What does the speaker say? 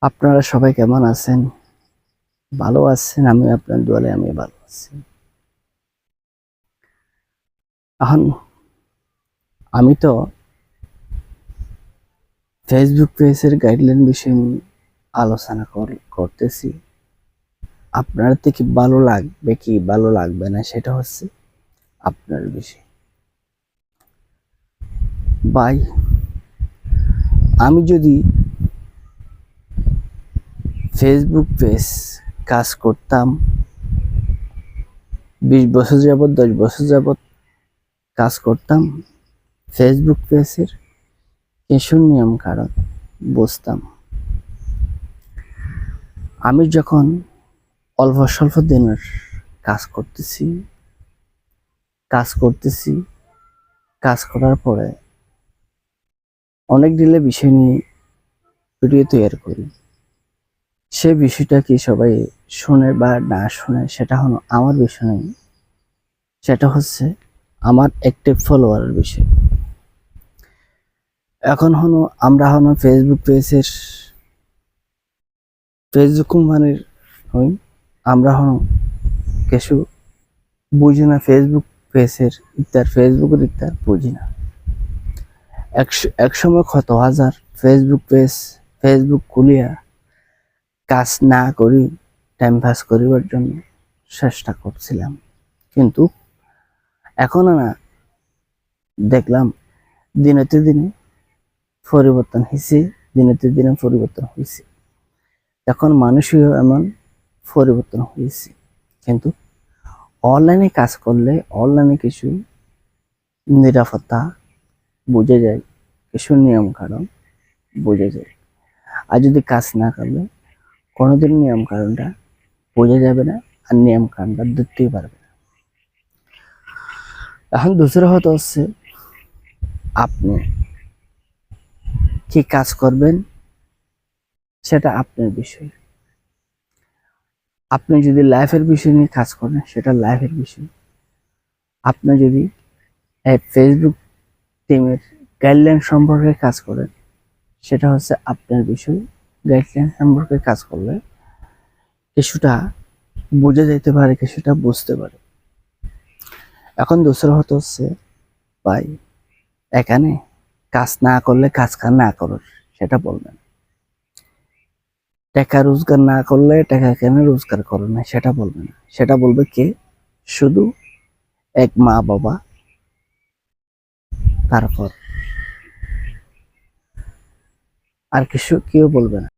আপনারা সবাই কেমন আছেন? ভালো আছেন? আমি আপনার দোয়ালে আমি ভালো আছি। এখন আমি তো ফেসবুক পেজের গাইডলাইন বিষয়ে আলোচনা করতেছি। আপনার থেকে ভালো লাগবে কি ভালো লাগবে না সেটা হচ্ছে আপনার বিষয়। ভাই, আমি যদি ফেসবুক পেজ কাজ করতাম 20 বছর যাবৎ 10 বছর যাবৎ কাজ করতাম, ফেসবুক পেজের কিছু নিয়ম কানুন বুঝতাম। আমি যখন অল্প স্বল্প দিনের কাজ করতেছি কাজ করতেছি কাজ করার পরে অনেক দিলে বিষয় নিয়ে ভিডিও তৈরি করি। সে বিষয়টা কি সবাই শুনে বা না শুনে সেটা হলো আমার বিষয় নয়, সেটা হচ্ছে আমার অ্যাক্টিভ ফলোয়ারের বিষয়। এখন হলো আমরা হলো ফেসবুক কোম্পানির হই, আমরা হলো কিছু বুঝি না ফেসবুক ফেসবুকের ইত্যার বুঝি না। এক সময় কত হাজার ফেসবুক খুলিয়া কাজ না করি টাইম পাস করিবার জন্য চেষ্টা করছিলাম, কিন্তু এখন না দেখলাম দিনেতে দিনে পরিবর্তন হয়েছে। এখন মানুষও এমন পরিবর্তন হয়েছে, কিন্তু অনলাইনে কাজ করলে অনলাইনে কিছু নিরাপত্তা বুঝে যায়, কিছু নিয়ম কানুন বুঝে যায়। আর যদি কাজ না করলে কোনোদিন নিয়ম কানুনটা বোঝা যাবে না, আর নিয়ম কানুনটা ধরতেই পারবে না। এখন দুসরা হতে হচ্ছে আপনি কি কাজ করবেন সেটা আপনার বিষয়। আপনি যদি লাইফের বিষয় নিয়ে কাজ করেন সেটা লাইফের বিষয়। আপনি যদি ফেসবুক টিমের গাইডলাইন সম্পর্কে কাজ করেন সেটা হচ্ছে আপনার বিষয়। গাইডলাইন সম্পর্কে কাজ করলে কিছুটা বুঝে যেতে পারে, কিছুটা বুঝতে পারে। এখন দোসরা হতে হচ্ছে ভাই, এখানে কাজ না করলে কাজ না করো সেটা বলবেন। টাকা রোজগার না করলে টাকা কেন রোজগার করো না সেটা বলবে না, সেটা বলবে কে? শুধু এক মা বাবা, তারপর আর কিছু কেউ বলবে না।